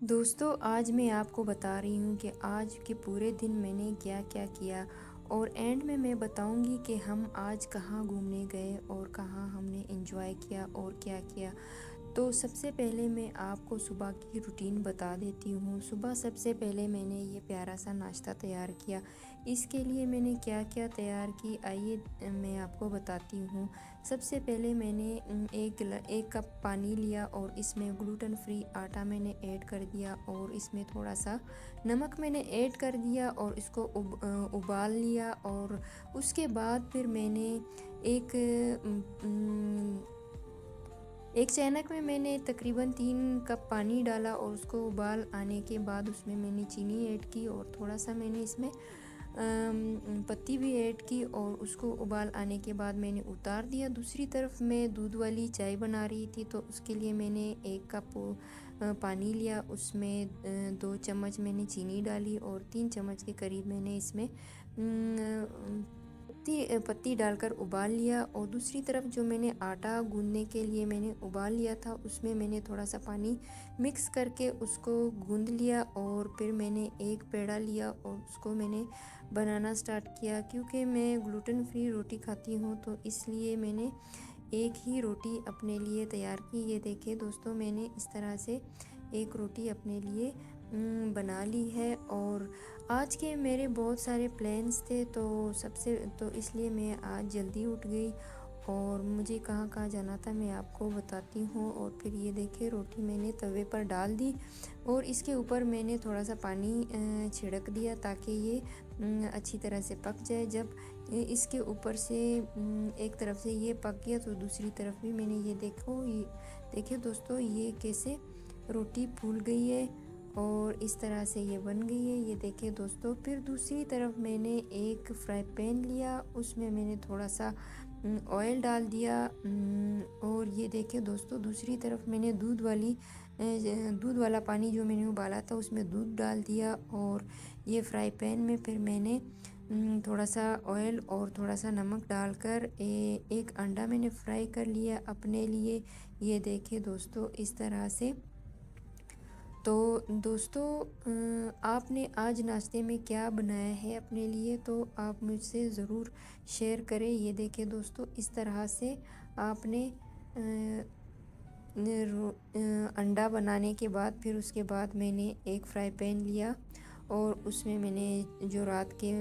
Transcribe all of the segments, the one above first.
दोस्तों आज मैं आपको बता रही हूँ कि आज के पूरे दिन मैंने क्या-क्या किया और एंड में मैं बताऊँगी कि हम आज कहाँ घूमने गए और कहाँ हमने एंजॉय किया और क्या किया। तो सबसे पहले मैं आपको सुबह की रूटीन बता देती हूँ। सुबह सबसे पहले मैंने ये प्यारा सा नाश्ता तैयार किया। इसके लिए मैंने क्या-क्या तैयार की आइए मैं आपको बताती हूँ। सबसे पहले मैंने 1 कप पानी लिया और इसमें ग्लूटेन फ्री आटा मैंने ऐड कर दिया और इसमें थोड़ा-सा नमक मैंने ऐड कर दिया और इसको उबाल लिया और उसके बाद फिर मैंने एक उम उम एक चैनक में मैंने तकरीबन 3 कप पानी डाला और उसको उबाल आने के बाद उसमें मैंने चीनी ऐड की और थोड़ा-सा मैंने इसमें पत्ती भी ऐड की और उसको उबाल आने के बाद मैंने उतार दिया। दूसरी तरफ मैं दूध वाली चाय बना रही थी तो उसके लिए मैंने 1 कप पानी लिया, उसमें 2 चम्मच मैंने चीनी डाली और 3 चम्मच के करीब मैंने इसमें पत्ती डालकर उबाल लिया और दूसरी तरफ जो मैंने आटा गूँदने के लिए मैंने उबाल लिया था उसमें मैंने थोड़ा-सा पानी मिक्स करके उसको गूँद लिया और फिर मैंने एक पेड़ा लिया और उसको मैंने बनाना स्टार्ट किया। क्योंकि मैं ग्लूटेन फ्री रोटी खाती हूँ तो इसलिए मैंने एक ही रोटी अपने लिए तैयार की। ये देखिए दोस्तों मैंने इस तरह से एक रोटी अपने लिए बना ली है और आज के मेरे बहुत सारे प्लान्स थे तो इसलिए मैं आज जल्दी उठ गई और मुझे कहाँ-कहाँ जाना था मैं आपको बताती हूँ। और फिर ये देखिए रोटी मैंने तवे पर डाल दी और इसके ऊपर मैंने थोड़ा-सा पानी छिड़क दिया ताकि ये अच्छी तरह से पक जाए। जब इसके ऊपर से एक तरफ से ये पक गया तो दूसरी तरफ भी मैंने ये देखिए दोस्तों ये कैसे रोटी फूल गई है और इस तरह से ये बन गई है। ये देखिए दोस्तों फिर दूसरी तरफ मैंने एक फ्राई पैन लिया, उसमें मैंने थोड़ा-सा ऑयल डाल दिया और ये देखिए दोस्तों दूसरी तरफ मैंने दूध वाला पानी जो मैंने उबाला था उसमें दूध डाल दिया और ये फ्राई पैन में फिर मैंने थोड़ा-सा ऑयल और थोड़ा-सा नमक डालकर एक अंडा मैंने फ्राई कर लिया अपने लिए। ये देखिए दोस्तों इस तरह से। तो दोस्तों आपने आज नाश्ते में क्या बनाया है अपने लिए तो आप मुझसे ज़रूर शेयर करें। ये देखिए दोस्तों इस तरह से आपने अंडा बनाने के बाद फिर उसके बाद मैंने एक फ्राई पैन लिया और उसमें मैंने जो रात के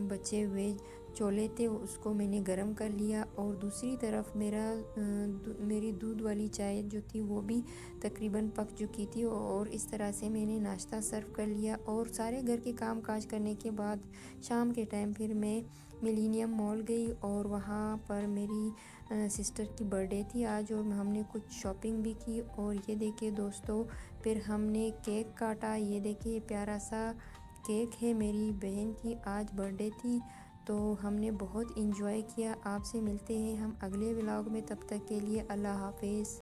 बचे हुए छोले थे उसको मैंने गरम कर लिया और दूसरी तरफ मेरी दूध वाली चाय जो थी वो भी तकरीबन पक चुकी थी और इस तरह से मैंने नाश्ता सर्व कर लिया। और सारे घर के काम काज करने के बाद शाम के टाइम फिर मैं मिलेनियम मॉल गई और वहाँ पर मेरी सिस्टर की बर्थडे थी आज और हमने कुछ शॉपिंग भी की। और ये देखिए दोस्तों फिर हमने केक काटा। ये देखिए प्यारा सा केक है, मेरी बहन की आज बर्थडे थी तो हमने बहुत इंजॉय किया। आपसे मिलते हैं हम अगले व्लॉग में, तब तक के लिए अल्लाह हाफिज़।